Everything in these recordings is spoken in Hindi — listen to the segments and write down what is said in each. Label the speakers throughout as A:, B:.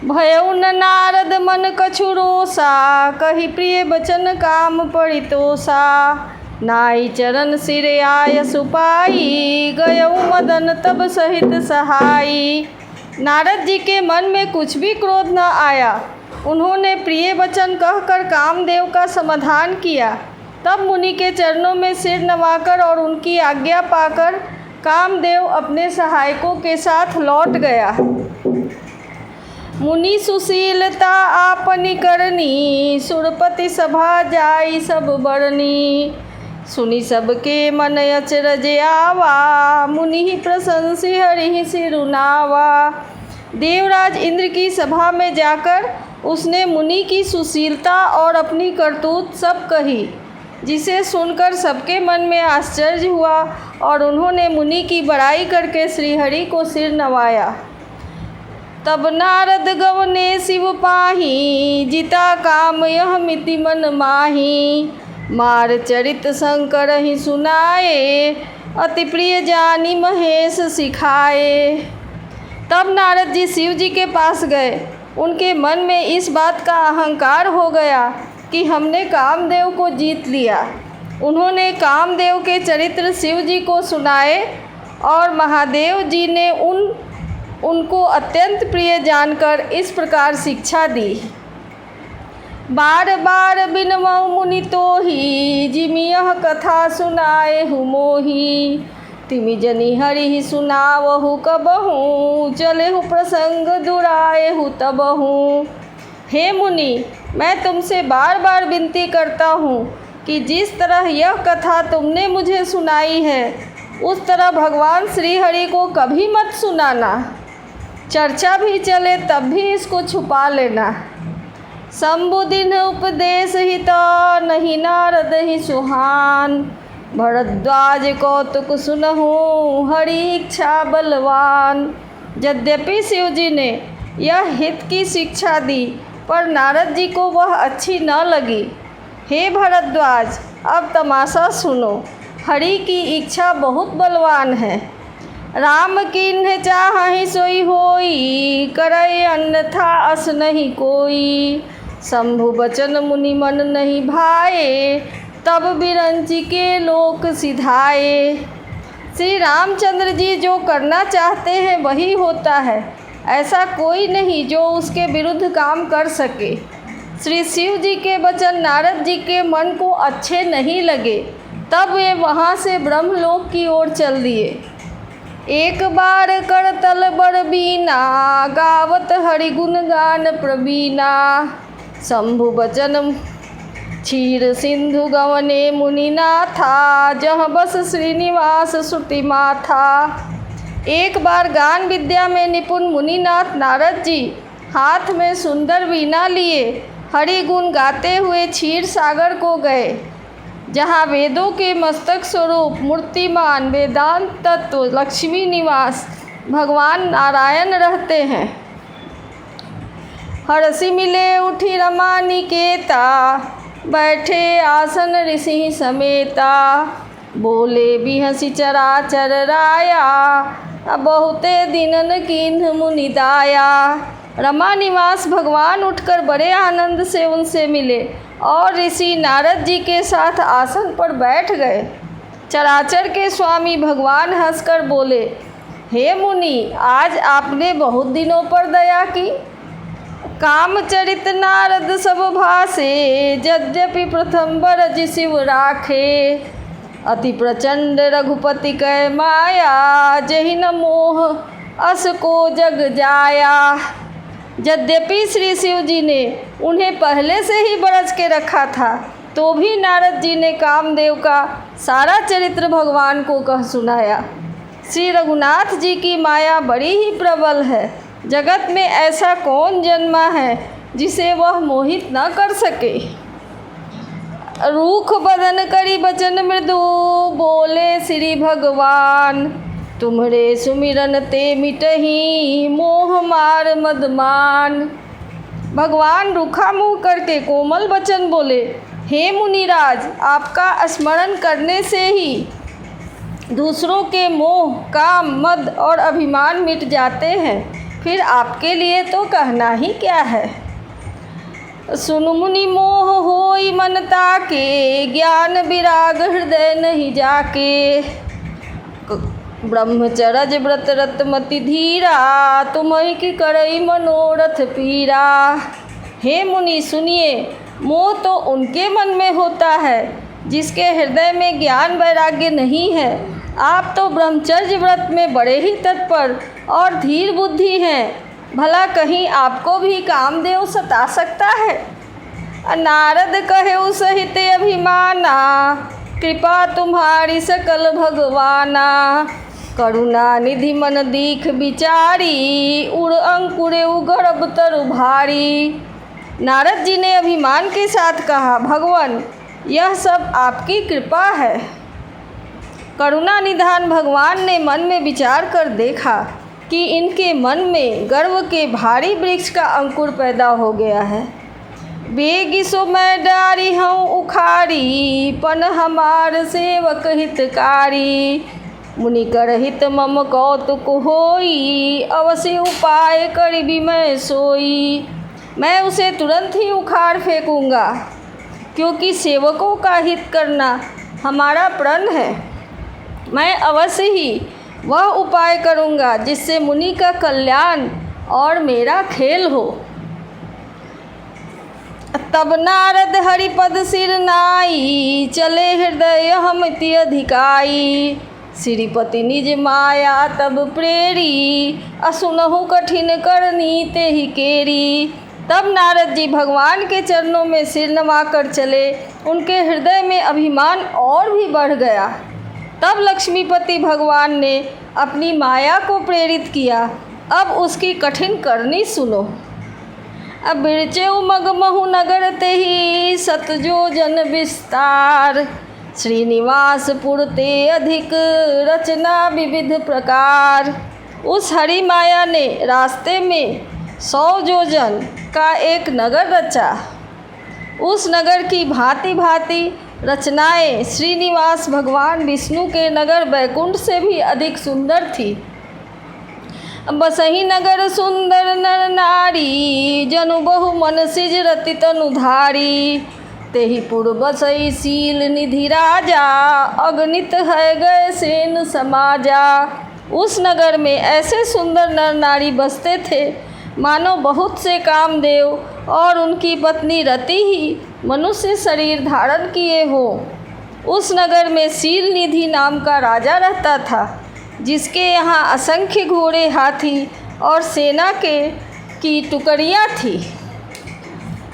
A: भयउ न नारद मन कछु रोसा, कही प्रिय बचन काम परितोषा। नाई चरण सिर आय सुपाई, गयउ मदन तब सहित सहाई। नारद जी के मन में कुछ भी क्रोध न आया। उन्होंने प्रिय वचन कहकर कामदेव का समाधान किया। तब मुनि के चरणों में सिर नवाकर और उनकी आज्ञा पाकर कामदेव अपने सहायकों के साथ लौट गया। मुनि सुशीलता आपनी करनी, सुरपति सभा जाई सब बरनी। सुनी सबके मन अचरज आवा, मुनि ही प्रशंसी हरि सिरुनावा। देवराज इंद्र की सभा में जाकर उसने मुनि की सुशीलता और अपनी करतूत सब कही, जिसे सुनकर सबके मन में आश्चर्य हुआ और उन्होंने मुनि की बड़ाई करके श्रीहरि को सिर नवाया। तब नारद गवने शिव पाही, जिता काम यह मिति मन माही। मार चरित शंकर ही सुनाए, अति प्रिय जानी महेश सिखाए। तब नारद जी शिव जी के पास गए। उनके मन में इस बात का अहंकार हो गया कि हमने कामदेव को जीत लिया। उन्होंने कामदेव के चरित्र शिव जी को सुनाए और महादेव जी ने उनको अत्यंत प्रिय जानकर इस प्रकार शिक्षा दी। बार बार बिनवउ मुनि तोहि, जिमि यह कथा सुनाए हु मोहि। तिमि जनि हरि सुनावहु कबहु, चलेहु प्रसंग दुराए हु तबहु। हे मुनि, मैं तुमसे बार बार विनती करता हूँ कि जिस तरह यह कथा तुमने मुझे सुनाई है, उस तरह भगवान श्री हरि को कभी मत सुनाना। चर्चा भी चले तब भी इसको छुपा लेना। शंभुदिन उपदेश हित, नहीं नारद ही सुहान। भरद्वाज कौतुक सुनहु, हरि इच्छा बलवान। यद्यपि शिव जी ने यह हित की शिक्षा दी, पर नारद जी को वह अच्छी न लगी। हे भरद्वाज, अब तमाशा सुनो। हरि की इच्छा बहुत बलवान है। राम किन्ह चाहि सोई होई, करय अन्यथा अस नहीं कोई। शंभु बचन मुनि मन नहीं भाए, तब बिरंची के लोक सिधाए। श्री रामचंद्र जी जो करना चाहते हैं वही होता है। ऐसा कोई नहीं जो उसके विरुद्ध काम कर सके। श्री शिव जी के वचन नारद जी के मन को अच्छे नहीं लगे। तब वे वहाँ से ब्रह्मलोक की ओर चल दिए। एक बार करतल बड़ बीना, गावत हरि गुण गान प्रवीणा। शंभु बचन क्षीर सिंधु गवने मुनिनाथा, जहाँ बस श्रीनिवास श्रुति माथा। एक बार गान विद्या में निपुण मुनिनाथ नारद जी हाथ में सुंदर वीणा लिए हरि गुण गाते हुए क्षीर सागर को गए, जहाँ वेदों के मस्तक स्वरूप मूर्तिमान वेदांत तत्व लक्ष्मी निवास भगवान नारायण रहते हैं। हरषि मिले उठी रमा निकेता, बैठे आसन ऋषि समेता। बोले बिहसी चराचर राया, बहुते दिनन कीन्ह मुनि दाया। रमा निवास भगवान उठकर बड़े आनंद से उनसे मिले और ऋषि नारद जी के साथ आसन पर बैठ गए। चराचर के स्वामी भगवान हंसकर बोले, हे मुनि, आज आपने बहुत दिनों पर दया की। कामचरित नारद सब भासे, यद्यपि प्रथम बरज शिव राखे। अति प्रचंड रघुपति कै माया, जहि न मोह अस को जग जाया। यद्यपि श्री शिव जी ने उन्हें पहले से ही बरज के रखा था, तो भी नारद जी ने कामदेव का सारा चरित्र भगवान को कह सुनाया। श्री रघुनाथ जी की माया बड़ी ही प्रबल है। जगत में ऐसा कौन जन्मा है जिसे वह मोहित न कर सके। रूख बदन करी बचन मृदु, बोले श्री भगवान। तुम्हरे सुमिरन ते मिटही, मोह मार मदमान। भगवान रूखा मुँह करके कोमल वचन बोले, हे मुनिराज, आपका स्मरण करने से ही दूसरों के मोह, काम, मद और अभिमान मिट जाते हैं। फिर आपके लिए तो कहना ही क्या है। सुन मुनि मोह होई मन ताके, ज्ञान विराग हृदय नहीं जाके। ब्रह्मचरज व्रत रतमति धीरा, तुम्हि की करई मनोरथ पीरा। हे मुनि सुनिए, मोह तो उनके मन में होता है जिसके हृदय में ज्ञान वैराग्य नहीं है। आप तो ब्रह्मचर्य व्रत में बड़े ही तत्पर और धीर बुद्धि हैं। भला कहीं आपको भी कामदेव सता सकता है। नारद कहे सहित अभिमाना, कृपा तुम्हारी सकल भगवाना। करुणा निधि मन दीख विचारी, उड़ अंकुरे उगरब तरु भारी। नारद जी ने अभिमान के साथ कहा, भगवान यह सब आपकी कृपा है। करुणा निधान भगवान ने मन में विचार कर देखा कि इनके मन में गर्व के भारी वृक्ष का अंकुर पैदा हो गया है। बेगी सो मैं डारी हूँ उखाड़ी, पन हमार सेवक हितकारी। मुनि कर हित मम कौतुक होई, अवश्य उपाय करिबी मैं सोई। मैं उसे तुरंत ही उखाड़ फेंकूंगा, क्योंकि सेवकों का हित करना हमारा प्रण है। मैं अवश्य ही वह उपाय करूंगा जिससे मुनि का कल्याण और मेरा खेल हो। तब नारद हरिपद सिर नाई, चले हृदय हमति अधिकाई। श्रीपति निज माया तब प्रेरी, असुनहु कठिन करनी ते ही केरी। तब नारद जी भगवान के चरणों में सिर नवाकर चले। उनके हृदय में अभिमान और भी बढ़ गया। तब लक्ष्मीपति भगवान ने अपनी माया को प्रेरित किया। अब उसकी कठिन करनी सुनो। अब बिरचे उमग महु नगर ते ही, सतजो जन विस्तार। श्रीनिवासपुर ते अधिक रचना विविध प्रकार। उस हरि माया ने रास्ते में 100 योजन का एक नगर रचा। उस नगर की भांति भांति रचनाएं श्रीनिवास भगवान विष्णु के नगर बैकुंठ से भी अधिक सुंदर थी। बसही नगर सुंदर नर नारी, जनु बहु मन सिज रति तनुधारी। तेहि पुर बसई शील निधि राजा, अगणित है गए सेन समाजा। उस नगर में ऐसे सुंदर नर नारी बसते थे मानो बहुत से कामदेव और उनकी पत्नी रति ही मनुष्य शरीर धारण किए हो। उस नगर में शील निधि नाम का राजा रहता था, जिसके यहाँ असंख्य घोड़े, हाथी और सेना की टुकड़ियाँ थी।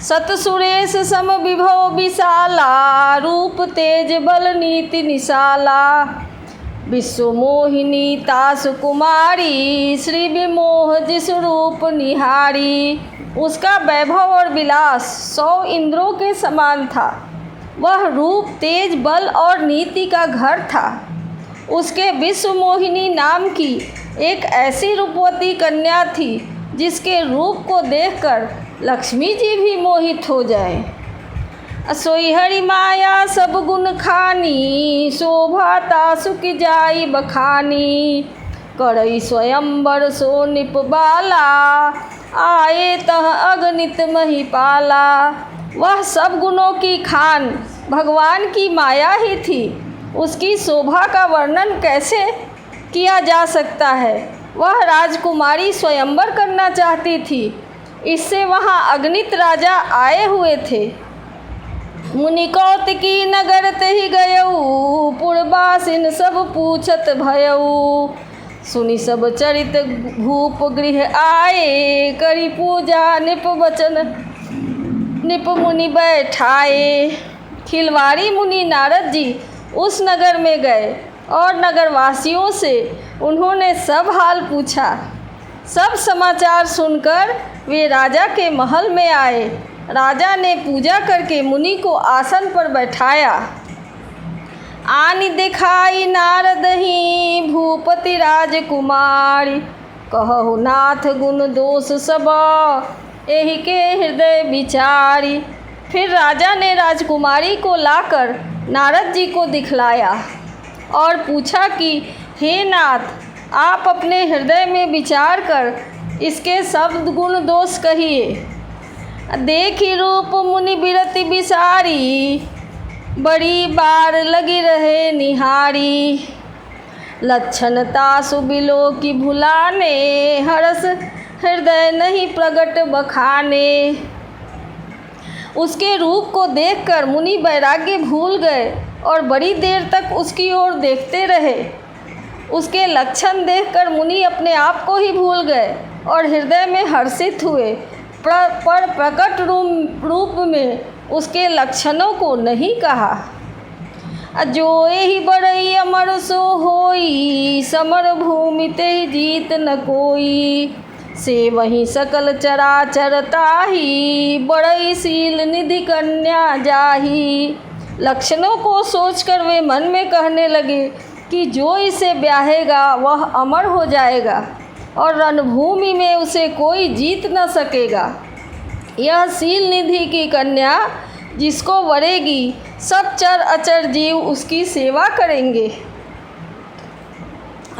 A: सत सुरेश सम विभव विशाला, रूप तेज बल नीति निशाला। विश्व मोहिनी तास कुमारी, श्री विमोह जिस रूप निहारी। उसका वैभव और विलास 100 इंद्रों के समान था। वह रूप, तेज, बल और नीति का घर था। उसके विश्व मोहिनी नाम की एक ऐसी रूपवती कन्या थी जिसके रूप को देखकर लक्ष्मी जी भी मोहित हो जाए। सोई हरि माया सब गुण खानी, शोभाता सुख जाई बखानी। करई स्वयंवर सो निप बाला, आए तह अगणित महिपाला। वह सब गुणों की खान भगवान की माया ही थी। उसकी शोभा का वर्णन कैसे किया जा सकता है। वह राजकुमारी स्वयंवर करना चाहती थी, इससे वहाँ अगणित राजा आए हुए थे। मुनि कौतिकी नगर तेहि गयऊ, पुरवासिन सब पूछत भयऊ। सुनि सब चरित भूप गृह आए, करी पूजा निप वचन निप मुनि बैठाए। खिलवाड़ी मुनि नारद जी उस नगर में गए और नगरवासियों से उन्होंने सब हाल पूछा। सब समाचार सुनकर वे राजा के महल में आए। राजा ने पूजा करके मुनि को आसन पर बैठाया। आनि दिखाई नारद ही भूपति राजकुमारी, कहु नाथ गुण दोष सब एहि के हृदय विचारी। फिर राजा ने राजकुमारी को लाकर नारद जी को दिखलाया और पूछा कि हे नाथ, आप अपने हृदय में विचार कर इसके शब्द गुण दोष कहिए। देखी रूप मुनि बिरति बिसारी, बड़ी बार लगी रहे निहारी। लक्षणता सुबिलो की भुलाने, हरस हृदय नहीं प्रगट बखाने। उसके रूप को देखकर मुनि वैराग्य भूल गए और बड़ी देर तक उसकी ओर देखते रहे। उसके लक्षण देखकर मुनि अपने आप को ही भूल गए और हृदय में हर्षित हुए, पर प्रकट रूप में उसके लक्षणों को नहीं कहा। जो ही बड़ई अमर सो होई, समर भूमि ते जीत न कोई। से वहीं सकल चराचर ताही, बड़ई शील निधि कन्या जाही। लक्षणों को सोचकर वे मन में कहने लगे कि जो इसे ब्याहेगा वह अमर हो जाएगा और रणभूमि में उसे कोई जीत न सकेगा। यह शील निधि की कन्या जिसको वरेगी, सब चर अचर जीव उसकी सेवा करेंगे।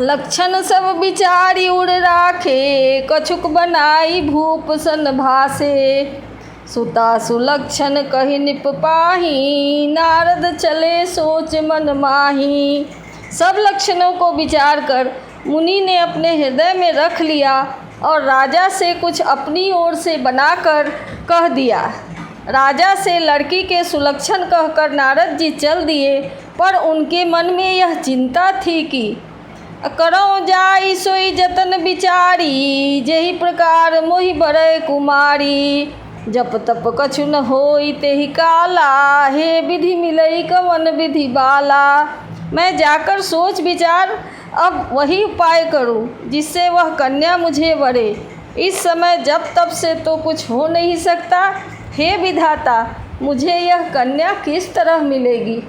A: लक्षण सब विचारी उड़ राखे, कछुक बनाई भूप सन भासे। सुता सुलक्षण कहि निप पाही, नारद चले सोच मन माही। सब लक्षणों को विचार कर मुनि ने अपने हृदय में रख लिया और राजा से कुछ अपनी ओर से बनाकर कह दिया। राजा से लड़की के सुलक्षण कहकर नारद जी चल दिए, पर उनके मन में यह चिंता थी कि करौ जाई सोई जतन बिचारी, जेहि प्रकार मोहि बरय कुमारी। जप तप कछु न होई तेहि काला, हे विधि मिलई कवन विधि बाला। मैं जाकर सोच विचार अब वही उपाय करूं जिससे वह कन्या मुझे वरे। इस समय जब तब से तो कुछ हो नहीं सकता। हे विधाता, मुझे यह कन्या किस तरह मिलेगी।